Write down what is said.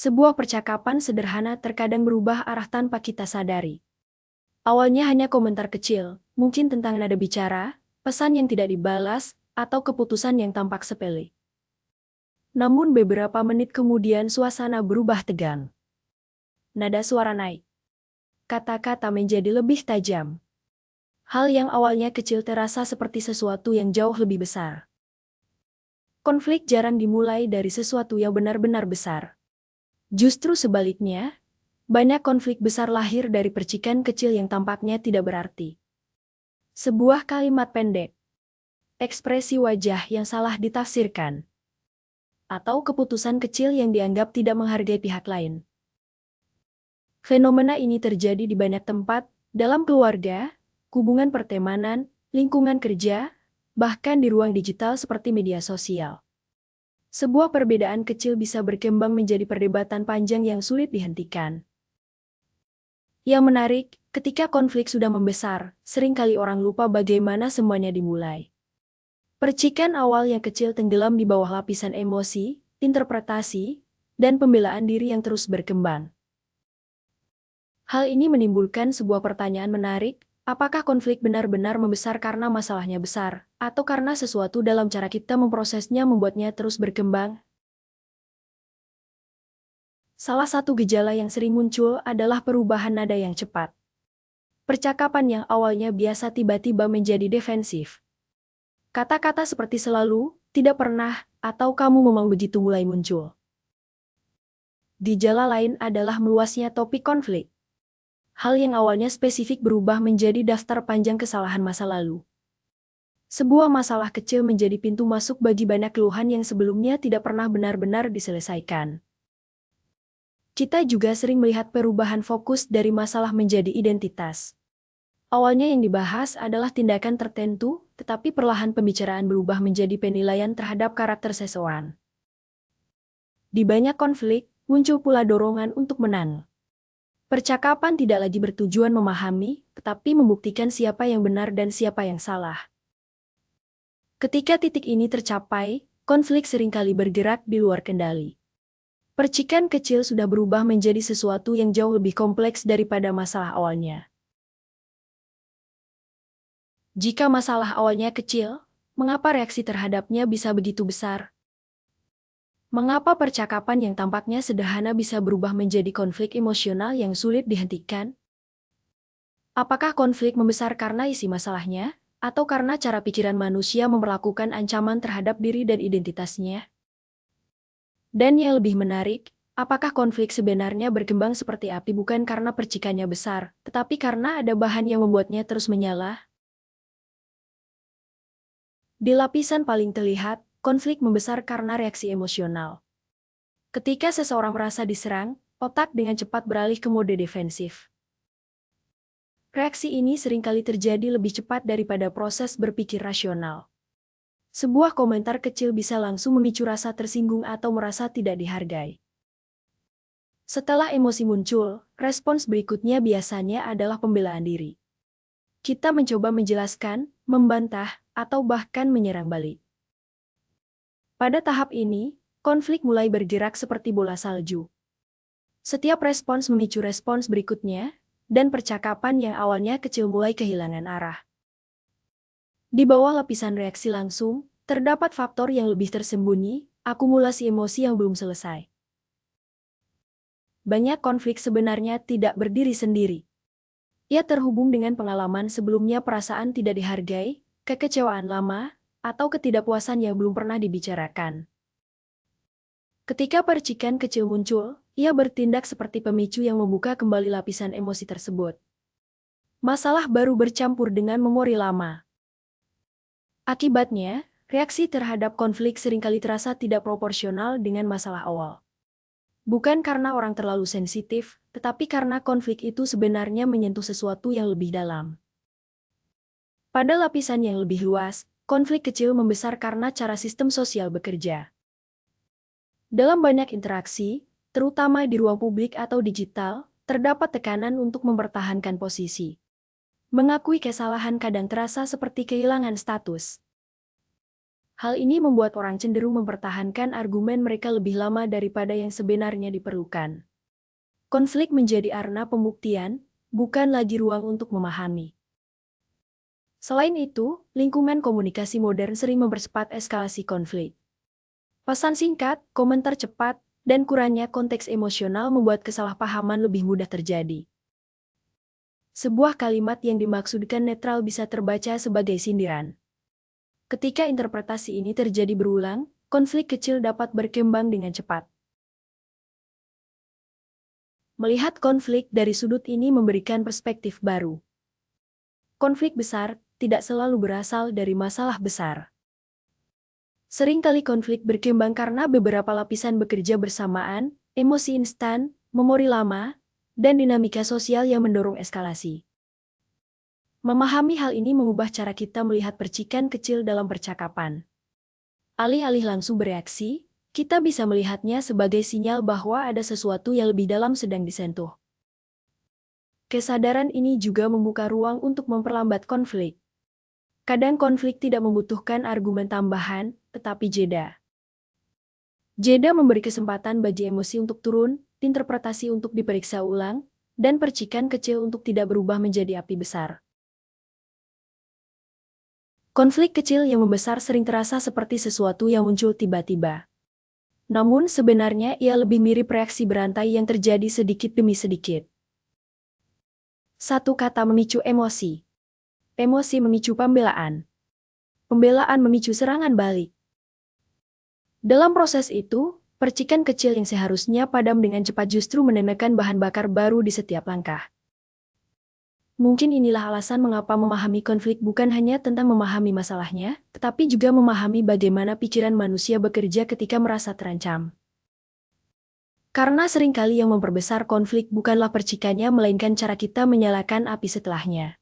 Sebuah percakapan sederhana terkadang berubah arah tanpa kita sadari. Awalnya hanya komentar kecil, mungkin tentang nada bicara, pesan yang tidak dibalas, atau keputusan yang tampak sepele. Namun beberapa menit kemudian suasana berubah tegang. Nada suara naik. Kata-kata menjadi lebih tajam. Hal yang awalnya kecil terasa seperti sesuatu yang jauh lebih besar. Konflik jarang dimulai dari sesuatu yang benar-benar besar. Justru sebaliknya, banyak konflik besar lahir dari percikan kecil yang tampaknya tidak berarti. Sebuah kalimat pendek, ekspresi wajah yang salah ditafsirkan, atau keputusan kecil yang dianggap tidak menghargai pihak lain. Fenomena ini terjadi di banyak tempat, dalam keluarga, hubungan pertemanan, lingkungan kerja, bahkan di ruang digital seperti media sosial. Sebuah perbedaan kecil bisa berkembang menjadi perdebatan panjang yang sulit dihentikan. Yang menarik, ketika konflik sudah membesar, seringkali orang lupa bagaimana semuanya dimulai. Percikan awal yang kecil tenggelam di bawah lapisan emosi, interpretasi, dan pembelaan diri yang terus berkembang. Hal ini menimbulkan sebuah pertanyaan menarik, apakah konflik benar-benar membesar karena masalahnya besar, atau karena sesuatu dalam cara kita memprosesnya membuatnya terus berkembang? Salah satu gejala yang sering muncul adalah perubahan nada yang cepat. Percakapan yang awalnya biasa tiba-tiba menjadi defensif. Kata-kata seperti selalu, tidak pernah, atau kamu memang begitu mulai muncul. Gejala lain adalah meluasnya topik konflik. Hal yang awalnya spesifik berubah menjadi daftar panjang kesalahan masa lalu. Sebuah masalah kecil menjadi pintu masuk bagi banyak keluhan yang sebelumnya tidak pernah benar-benar diselesaikan. Kita juga sering melihat perubahan fokus dari masalah menjadi identitas. Awalnya yang dibahas adalah tindakan tertentu, tetapi perlahan pembicaraan berubah menjadi penilaian terhadap karakter seseorang. Di banyak konflik, muncul pula dorongan untuk menang. Percakapan tidak lagi bertujuan memahami, tetapi membuktikan siapa yang benar dan siapa yang salah. Ketika titik ini tercapai, konflik seringkali bergerak di luar kendali. Percikan kecil sudah berubah menjadi sesuatu yang jauh lebih kompleks daripada masalah awalnya. Jika masalah awalnya kecil, mengapa reaksi terhadapnya bisa begitu besar? Mengapa percakapan yang tampaknya sederhana bisa berubah menjadi konflik emosional yang sulit dihentikan? Apakah konflik membesar karena isi masalahnya, atau karena cara pikiran manusia memperlakukan ancaman terhadap diri dan identitasnya? Dan yang lebih menarik, apakah konflik sebenarnya berkembang seperti api bukan karena percikannya besar, tetapi karena ada bahan yang membuatnya terus menyala? Di lapisan paling terlihat, konflik membesar karena reaksi emosional. Ketika seseorang merasa diserang, otak dengan cepat beralih ke mode defensif. Reaksi ini seringkali terjadi lebih cepat daripada proses berpikir rasional. Sebuah komentar kecil bisa langsung memicu rasa tersinggung atau merasa tidak dihargai. Setelah emosi muncul, respons berikutnya biasanya adalah pembelaan diri. Kita mencoba menjelaskan, membantah, atau bahkan menyerang balik. Pada tahap ini, konflik mulai bergerak seperti bola salju. Setiap respons memicu respons berikutnya, dan percakapan yang awalnya kecil mulai kehilangan arah. Di bawah lapisan reaksi langsung, terdapat faktor yang lebih tersembunyi, akumulasi emosi yang belum selesai. Banyak konflik sebenarnya tidak berdiri sendiri. Ia terhubung dengan pengalaman sebelumnya, perasaan tidak dihargai, kekecewaan lama, atau ketidakpuasan yang belum pernah dibicarakan. Ketika percikan kecil muncul, ia bertindak seperti pemicu yang membuka kembali lapisan emosi tersebut. Masalah baru bercampur dengan memori lama. Akibatnya, reaksi terhadap konflik seringkali terasa tidak proporsional dengan masalah awal. Bukan karena orang terlalu sensitif, tetapi karena konflik itu sebenarnya menyentuh sesuatu yang lebih dalam. Pada lapisan yang lebih luas, konflik kecil membesar karena cara sistem sosial bekerja. Dalam banyak interaksi, terutama di ruang publik atau digital, terdapat tekanan untuk mempertahankan posisi. Mengakui kesalahan kadang terasa seperti kehilangan status. Hal ini membuat orang cenderung mempertahankan argumen mereka lebih lama daripada yang sebenarnya diperlukan. Konflik menjadi arena pembuktian, bukan lagi ruang untuk memahami. Selain itu, lingkungan komunikasi modern sering mempercepat eskalasi konflik. Pesan singkat, komentar cepat, dan kurangnya konteks emosional membuat kesalahpahaman lebih mudah terjadi. Sebuah kalimat yang dimaksudkan netral bisa terbaca sebagai sindiran. Ketika interpretasi ini terjadi berulang, konflik kecil dapat berkembang dengan cepat. Melihat konflik dari sudut ini memberikan perspektif baru. Konflik besar tidak selalu berasal dari masalah besar. Seringkali konflik berkembang karena beberapa lapisan bekerja bersamaan, emosi instan, memori lama, dan dinamika sosial yang mendorong eskalasi. Memahami hal ini mengubah cara kita melihat percikan kecil dalam percakapan. Alih-alih langsung bereaksi, kita bisa melihatnya sebagai sinyal bahwa ada sesuatu yang lebih dalam sedang disentuh. Kesadaran ini juga membuka ruang untuk memperlambat konflik. Kadang konflik tidak membutuhkan argumen tambahan, tetapi jeda. Jeda memberi kesempatan bagi emosi untuk turun, interpretasi untuk diperiksa ulang, dan percikan kecil untuk tidak berubah menjadi api besar. Konflik kecil yang membesar sering terasa seperti sesuatu yang muncul tiba-tiba. Namun sebenarnya ia lebih mirip reaksi berantai yang terjadi sedikit demi sedikit. Satu kata memicu emosi. Emosi memicu pembelaan. Pembelaan memicu serangan balik. Dalam proses itu, percikan kecil yang seharusnya padam dengan cepat justru menenangkan bahan bakar baru di setiap langkah. Mungkin inilah alasan mengapa memahami konflik bukan hanya tentang memahami masalahnya, tetapi juga memahami bagaimana pikiran manusia bekerja ketika merasa terancam. Karena seringkali yang memperbesar konflik bukanlah percikannya melainkan cara kita menyalakan api setelahnya.